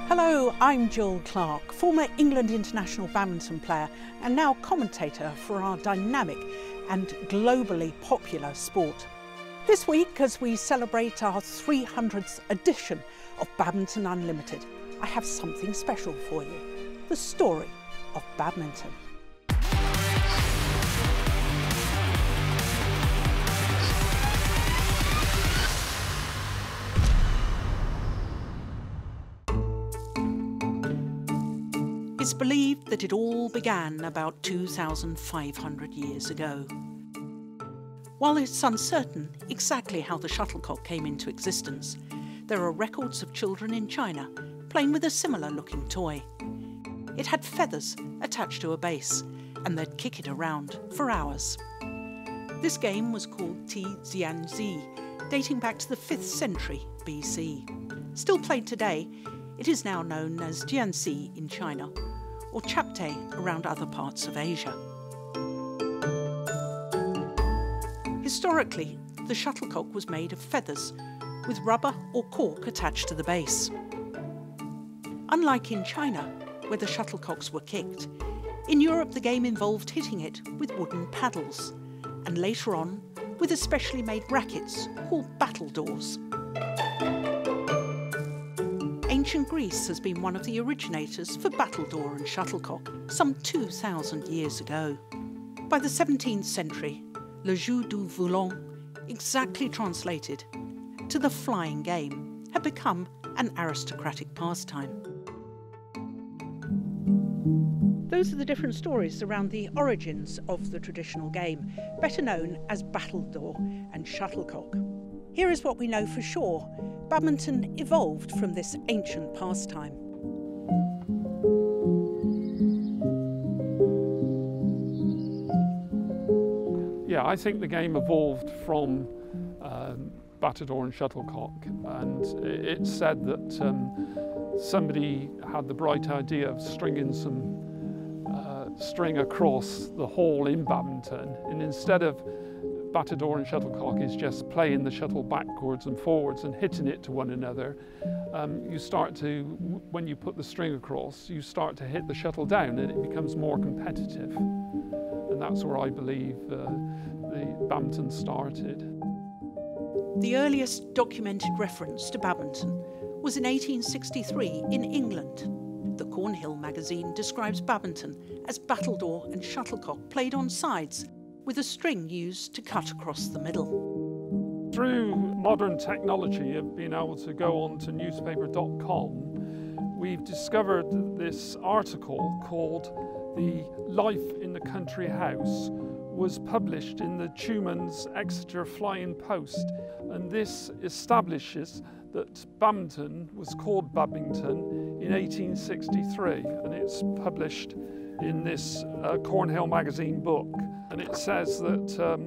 Hello, I'm Gill Clark, former England international badminton player and now commentator for our dynamic and globally popular sport. This week, as we celebrate our 300th edition of Badminton Unlimited, I have something special for you: the story of badminton. It's believed that it all began about 2,500 years ago. While it's uncertain exactly how the shuttlecock came into existence, there are records of children in China playing with a similar looking toy. It had feathers attached to a base, and they'd kick it around for hours. This game was called Ti Jianzi, dating back to the 5th century BC. Still played today, it is now known as Jianzi in China, or Chapte around other parts of Asia. Historically, the shuttlecock was made of feathers, with rubber or cork attached to the base. Unlike in China, where the shuttlecocks were kicked, in Europe the game involved hitting it with wooden paddles, and later on with especially made rackets called battledores. Ancient Greece has been one of the originators for battledore and shuttlecock some 2,000 years ago. By the 17th century, le jeu du volant, exactly translated to the flying game, had become an aristocratic pastime. Those are the different stories around the origins of the traditional game, better known as battledore and shuttlecock. Here is what we know for sure: badminton evolved from this ancient pastime. Yeah, I think the game evolved from battledore and shuttlecock, and it's said that somebody had the bright idea of stringing some string across the hole in badminton, and instead of battledore and shuttlecock is just playing the shuttle backwards and forwards and hitting it to one another, you start to, when you put the string across, you start to hit the shuttle down and it becomes more competitive. And that's where I believe the badminton started. The earliest documented reference to badminton was in 1863 in England. The Cornhill magazine describes badminton as battledore and shuttlecock played on sides, with a string used to cut across the middle. Through modern technology of being able to go on to newspaper.com, we've discovered this article called "The Life in the Country House" was published in the Tuman's Exeter Flying Post, and this establishes that badminton was called Badminton in 1863, and it's published in this Cornhill magazine book. And it says that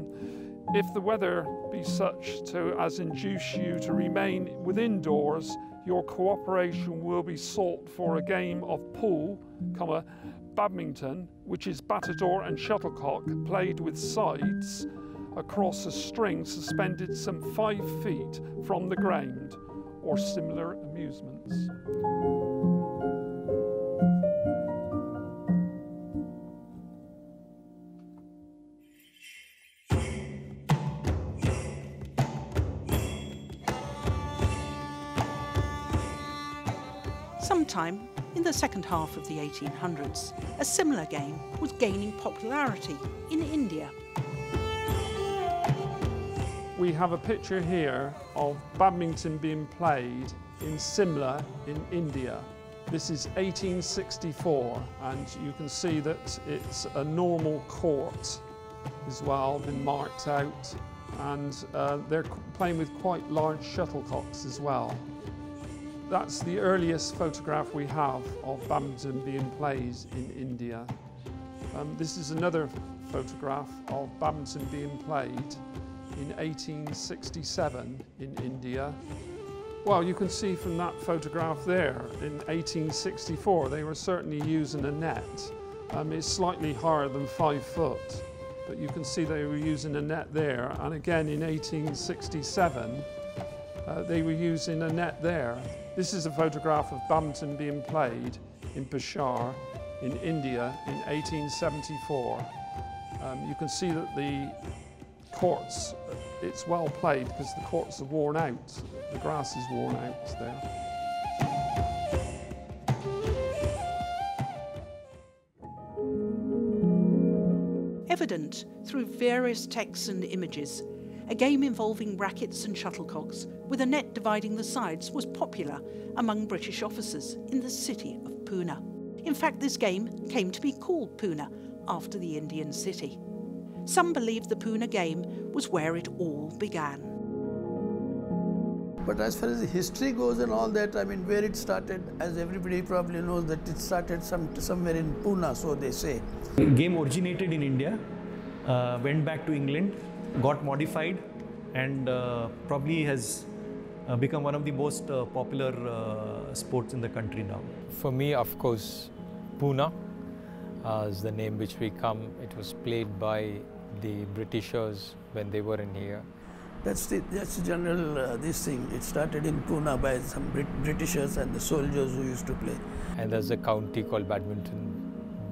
if the weather be such as induce you to remain within doors, your cooperation will be sought for a game of pool, badminton, which is battledore and shuttlecock played with sides across a string suspended some 5 feet from the ground, or similar amusements. Sometime in the second half of the 1800s, a similar game was gaining popularity in India. We have a picture here of badminton being played in Simla in India. This is 1864, and you can see that it's a normal court as well, been marked out, and they're playing with quite large shuttlecocks as well. That's the earliest photograph we have of badminton being played in India. This is another photograph of badminton being played in 1867 in India. Well, you can see from that photograph there, in 1864, they were certainly using a net. It's slightly higher than 5 foot, but you can see they were using a net there. And again in 1867, They were using a net there. This is a photograph of badminton being played in Peshawar in India in 1874. You can see that the courts, it's well played because the courts are worn out. The grass is worn out there. Evident through various texts and images, a game involving rackets and shuttlecocks with a net dividing the sides was popular among British officers in the city of Pune. In fact, this game came to be called Pune after the Indian city. Some believe the Pune game was where it all began. But as far as the history goes and all that, I mean, where it started, as everybody probably knows, that it started somewhere in Pune, so they say. The game originated in India, went back to England, got modified, and probably has become one of the most popular sports in the country now. For me, of course, Pune is the name which we come. It was played by the Britishers when they were in here. That's the general this thing. It started in Pune by some Britishers and the soldiers who used to play. And there's a county called Badminton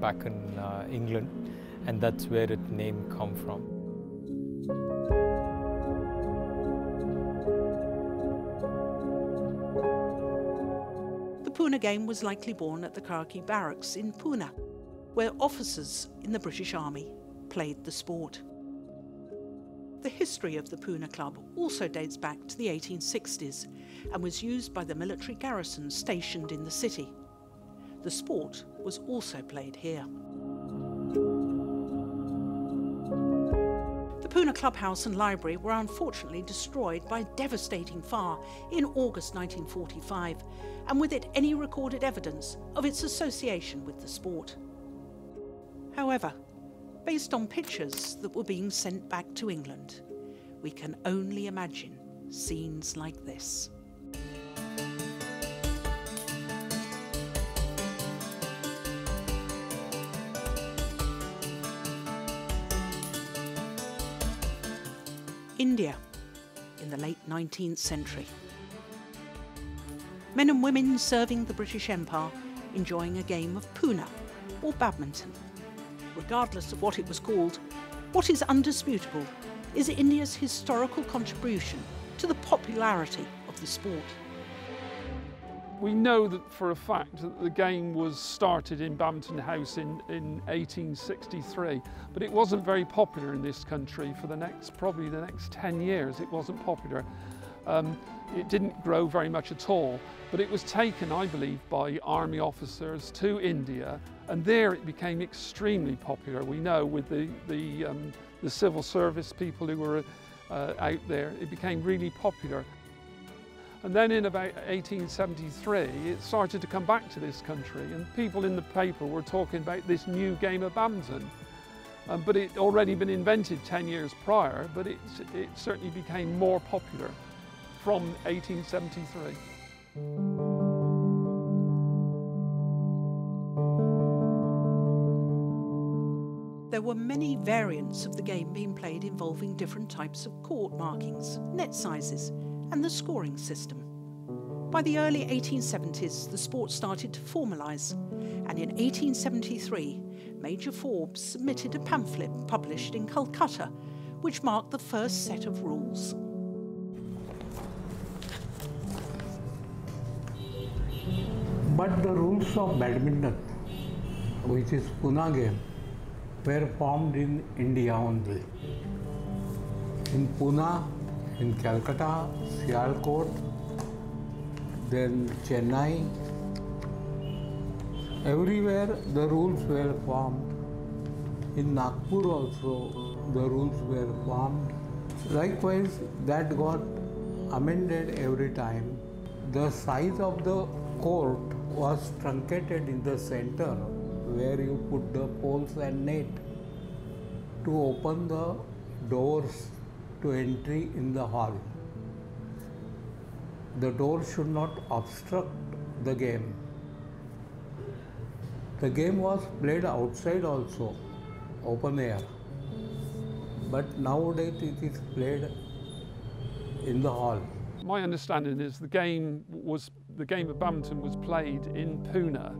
back in England, and that's where its name come from. The Pune game was likely born at the Khaki Barracks in Pune, where officers in the British Army played the sport. The history of the Pune Club also dates back to the 1860s and was used by the military garrison stationed in the city. The sport was also played here. The Pune clubhouse and library were unfortunately destroyed by a devastating fire in August 1945, and with it any recorded evidence of its association with the sport. However, based on pictures that were being sent back to England, we can only imagine scenes like this. India in the late 19th century. Men and women serving the British Empire enjoying a game of Pune or badminton. Regardless of what it was called, what is undisputable is India's historical contribution to the popularity of the sport. We know that for a fact that the game was started in Badminton House in 1863, but it wasn't very popular in this country for probably the next 10 years. It wasn't popular. It didn't grow very much at all, but it was taken, I believe, by army officers to India, and there it became extremely popular. We know with the civil service people who were out there, it became really popular. And then in about 1873, it started to come back to this country, and people in the paper were talking about this new game of badminton. But it had already been invented 10 years prior, but it certainly became more popular from 1873. There were many variants of the game being played involving different types of court markings, net sizes, and the scoring system. By the early 1870s, the sport started to formalise, and in 1873, Major Forbes submitted a pamphlet published in Calcutta, which marked the first set of rules. But the rules of badminton, which is Pune game, were formed in India only. In Pune, in Calcutta, Sialkot, then Chennai, everywhere the rules were formed. In Nagpur also the rules were formed. Likewise, that got amended every time. The size of the court was truncated in the center where you put the poles and net to open the doors to entry in the hall. The door should not obstruct the game. The game was played outside also, open air. But nowadays it is played in the hall. My understanding is the game of badminton was played in Pune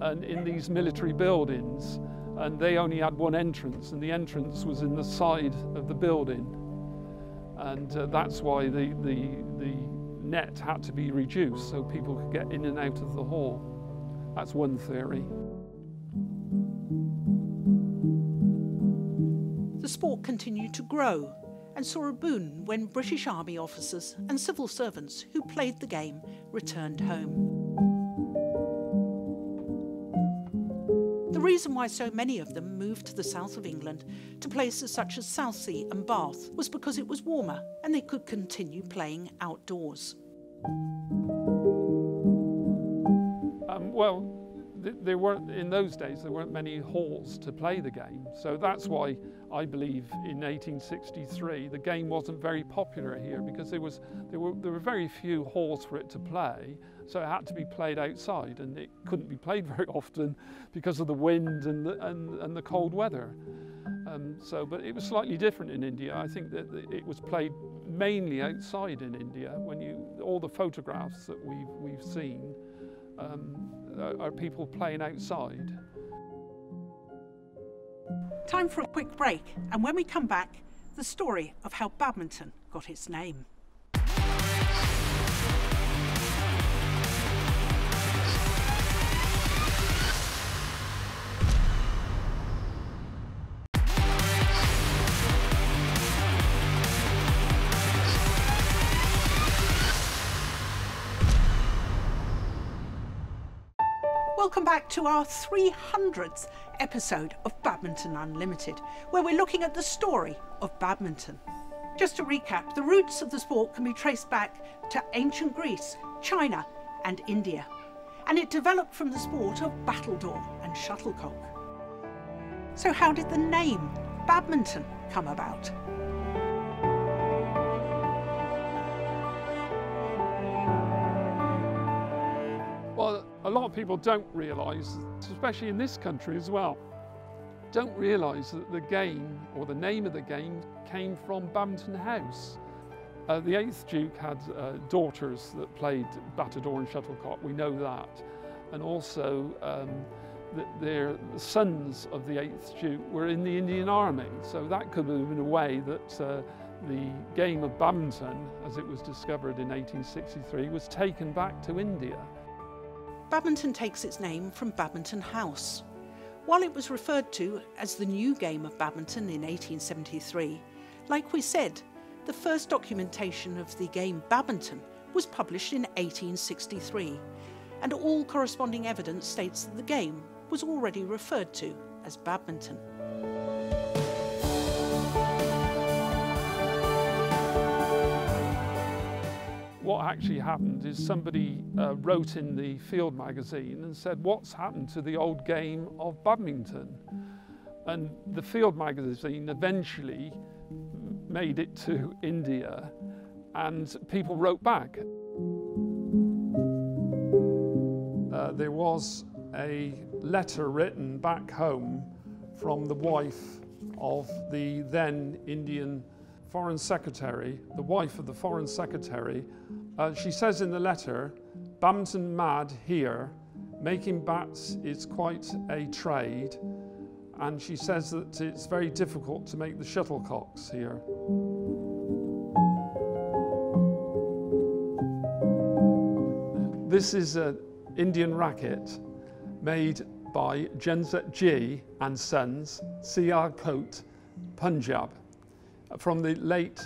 and in these military buildings, and they only had one entrance, and the entrance was in the side of the building, and that's why the net had to be reduced so people could get in and out of the hall. That's one theory. The sport continued to grow and saw a boom when British Army officers and civil servants who played the game returned home. The reason why so many of them moved to the south of England to places such as Southsea and Bath was because it was warmer and they could continue playing outdoors. There weren't, in those days, there weren't many halls to play the game. So that's why I believe in 1863 the game wasn't very popular here, because there were very few halls for it to play. So it had to be played outside, and it couldn't be played very often because of the wind and the cold weather. But it was slightly different in India. I think that it was played mainly outside in India. All the photographs that we've seen are people playing outside. Time for a quick break, and when we come back, the story of how badminton got its name. Welcome back to our 300th episode of Badminton Unlimited, where we're looking at the story of badminton. Just to recap, the roots of the sport can be traced back to ancient Greece, China and India, and it developed from the sport of battledore and shuttlecock. So how did the name badminton come about? Well, a lot of people don't realise, especially in this country as well, don't realise that the game, or the name of the game, came from Badminton House. The 8th Duke had daughters that played battledore and shuttlecock, we know that. And also the sons of the 8th Duke were in the Indian Army. So that could have been a way that the game of badminton, as it was discovered in 1863, was taken back to India. Badminton takes its name from Badminton House. While it was referred to as the new game of badminton in 1873, like we said, the first documentation of the game badminton was published in 1863, and all corresponding evidence states that the game was already referred to as badminton. What actually happened is somebody wrote in the Field magazine and said, what's happened to the old game of badminton? And the Field magazine eventually made it to India, and people wrote back. There was a letter written back home from the wife of the then Indian Foreign Secretary, the wife of the Foreign Secretary. She says in the letter, "Badminton mad here, making bats is quite a trade," and she says that it's very difficult to make the shuttlecocks here. This is an Indian racket made by Janzat Ji and Sons, Sialkot, Punjab, from the late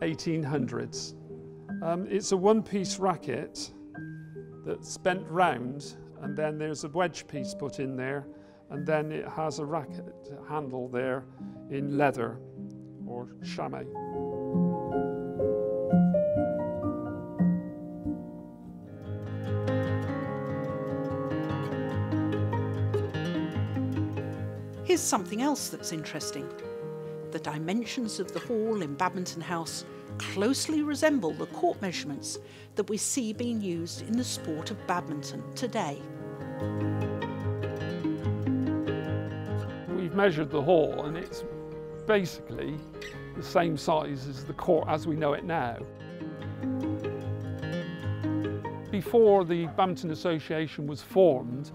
1800s. It's a one-piece racket that's bent round, and then there's a wedge piece put in there, and then it has a racket handle there in leather or chamois. Here's something else that's interesting. The dimensions of the hall in Badminton House closely resemble the court measurements that we see being used in the sport of badminton today. We've measured the hall, and it's basically the same size as the court as we know it now. before the Badminton Association was formed,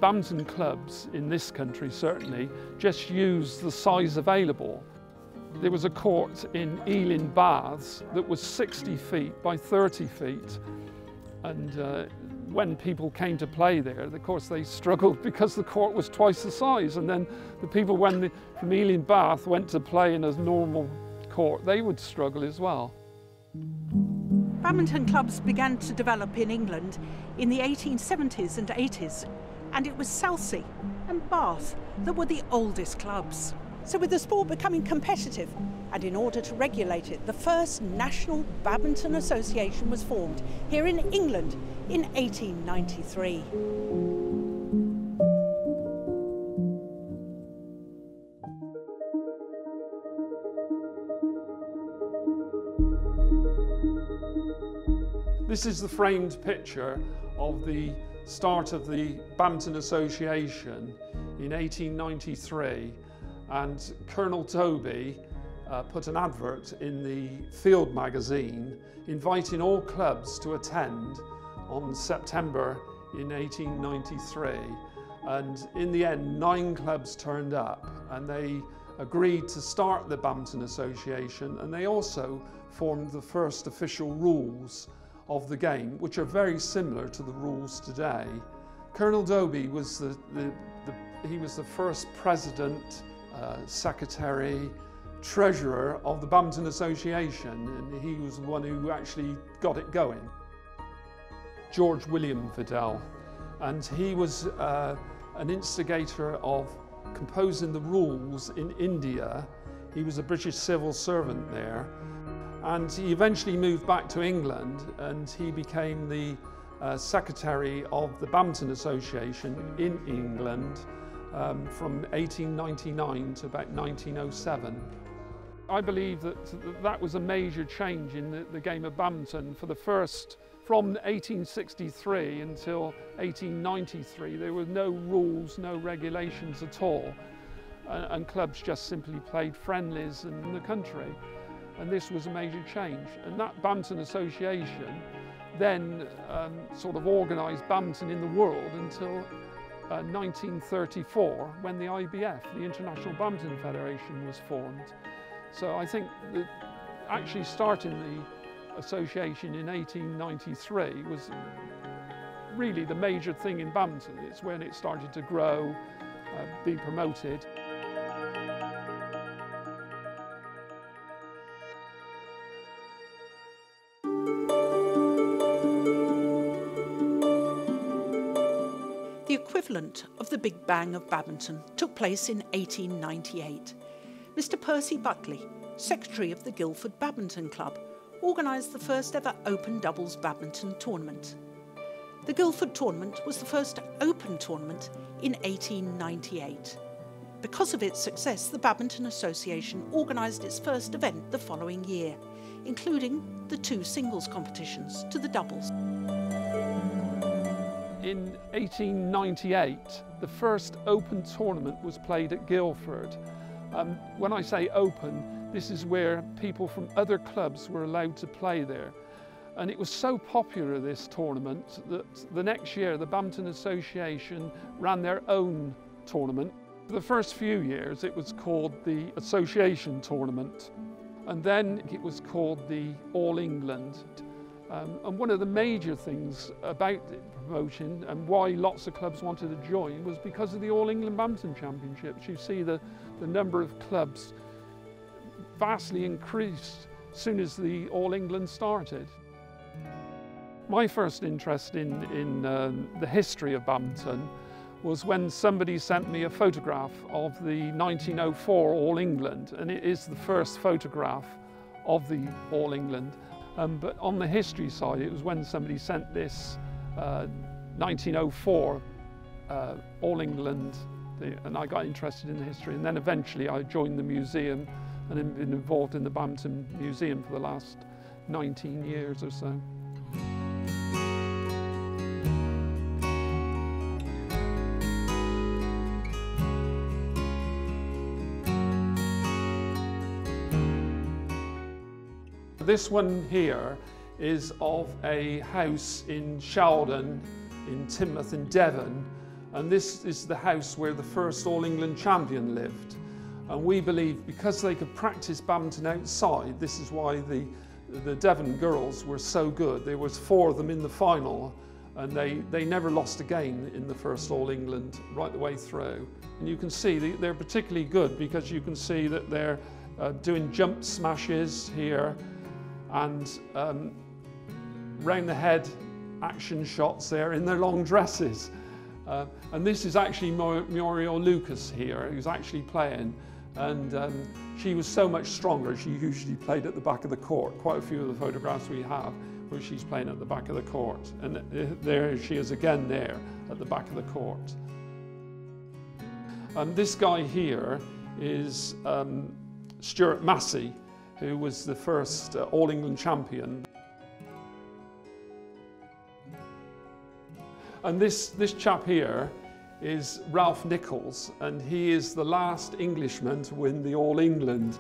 badminton clubs in this country certainly just used the size available. There was a court in Ealing Baths that was 60 feet by 30 feet, and when people came to play there, of course they struggled because the court was twice the size, and then the people from Ealing Bath went to play in a normal court, they would struggle as well. Badminton clubs began to develop in England in the 1870s and 80s, and it was Southsea and Bath that were the oldest clubs. So with the sport becoming competitive, and in order to regulate it, the first National Badminton Association was formed here in England in 1893. This is the framed picture of the start of the Badminton Association in 1893, and Colonel Toby put an advert in the Field magazine inviting all clubs to attend on September in 1893, and in the end 9 clubs turned up and they agreed to start the Badminton Association, and they also formed the first official rules of the game, which are very similar to the rules today. Colonel Doby was he was the first president, secretary, treasurer of the Badminton Association, and he was the one who actually got it going. George William Vidal, and he was an instigator of composing the rules in India. He was a British civil servant there, and he eventually moved back to England, and he became the secretary of the Badminton Association in England from 1899 to about 1907. I believe that was a major change in the game of badminton. From 1863 until 1893, there were no rules, no regulations at all, and clubs just simply played friendlies in the country. And this was a major change. And that Badminton Association then sort of organised badminton in the world until 1934, when the IBF, the International Badminton Federation, was formed. So I think that actually starting the association in 1893 was really the major thing in badminton. It's when it started to grow, be promoted. The equivalent of the Big Bang of badminton took place in 1898. Mr. Percy Buckley, secretary of the Guildford Badminton Club, organised the first ever open doubles badminton tournament. The Guildford tournament was the first open tournament in 1898. Because of its success, the Badminton Association organised its first event the following year, including the 2 singles competitions to the doubles. In 1898, the first open tournament was played at Guildford. When I say open, this is where people from other clubs were allowed to play there. And it was so popular, this tournament, that the next year the Badminton Association ran their own tournament. For the first few years it was called the Association Tournament, and then it was called the All England. And one of the major things about the promotion and why lots of clubs wanted to join was because of the All England Badminton Championships. You see the number of clubs vastly increased as soon as the All England started. My first interest in the history of badminton was when somebody sent me a photograph of the 1904 All England, and it is the first photograph of the All England. But on the history side, it was when somebody sent this 1904 All England, and I got interested in the history, and then eventually I joined the museum and have been involved in the Badminton Museum for the last 19 years or so. This one here is of a house in Sheldon in Teignmouth in Devon, and this is the house where the first All England champion lived. And we believe because they could practice badminton outside, this is why the Devon girls were so good. There was 4 of them in the final, and they never lost a game in the first All England right the way through. And you can see they're particularly good because you can see that they're doing jump smashes here and round the head action shots there in their long dresses. And this is actually Muriel Lucas here, who's actually playing. And she was so much stronger, she usually played at the back of the court. Quite a few of the photographs we have where she's playing at the back of the court. And there she is again there at the back of the court. This guy here is Stuart Massey, who was the first All England champion. And this chap here is Ralph Nichols, and he is the last Englishman to win the All England.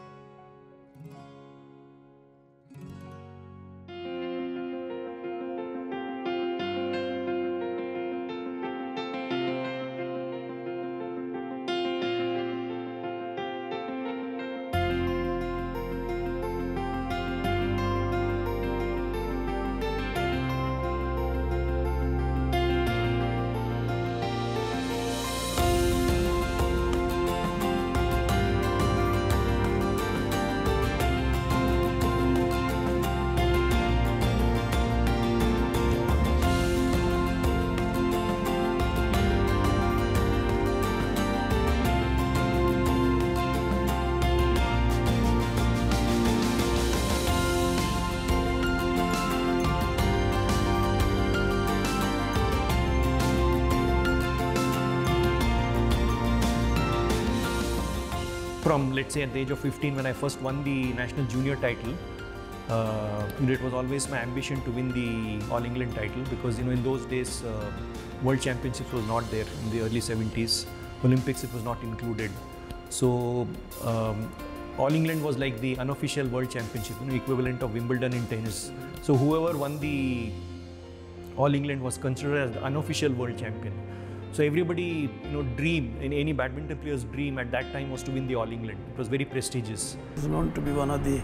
From, let's say, at the age of 15, when I first won the national junior title, it was always my ambition to win the All England title, because in those days World Championships was not there. In the early 70s, Olympics, it was not included. So All England was like the unofficial World Championship, equivalent of Wimbledon in tennis. So whoever won the All England was considered as the unofficial world champion. So everybody, dream, in any badminton player's dream at that time was to win the All England. It was very prestigious. It's known to be one of the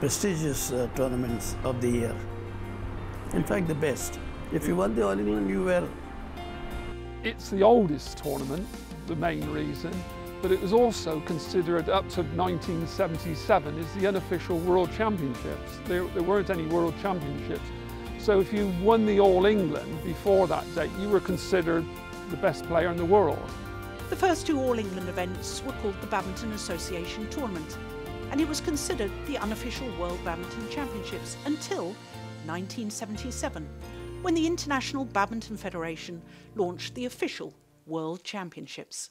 prestigious tournaments of the year. In fact, the best. If you won the All England, you were... It's the oldest tournament, the main reason, but it was also considered up to 1977 as the unofficial World Championships. There weren't any World Championships. So if you won the All England before that date, you were considered the best player in the world. The first 2 All England events were called the Badminton Association Tournament, and it was considered the unofficial World Badminton Championships until 1977, when the International Badminton Federation launched the official World Championships.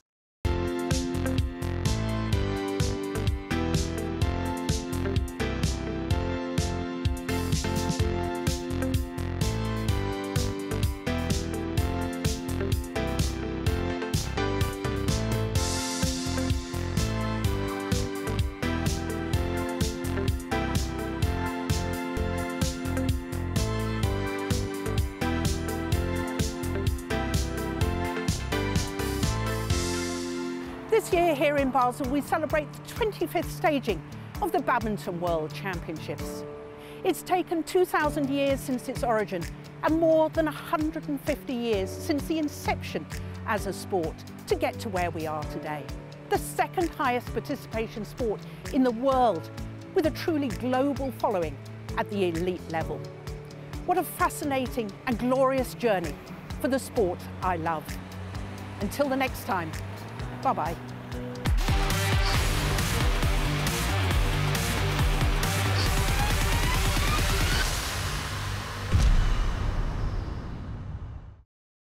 This year here in Basel, we celebrate the 25th staging of the Badminton World Championships. It's taken 2,000 years since its origin and more than 150 years since the inception as a sport to get to where we are today. The second highest participation sport in the world, with a truly global following at the elite level. What a fascinating and glorious journey for the sport I love. Until the next time, bye-bye.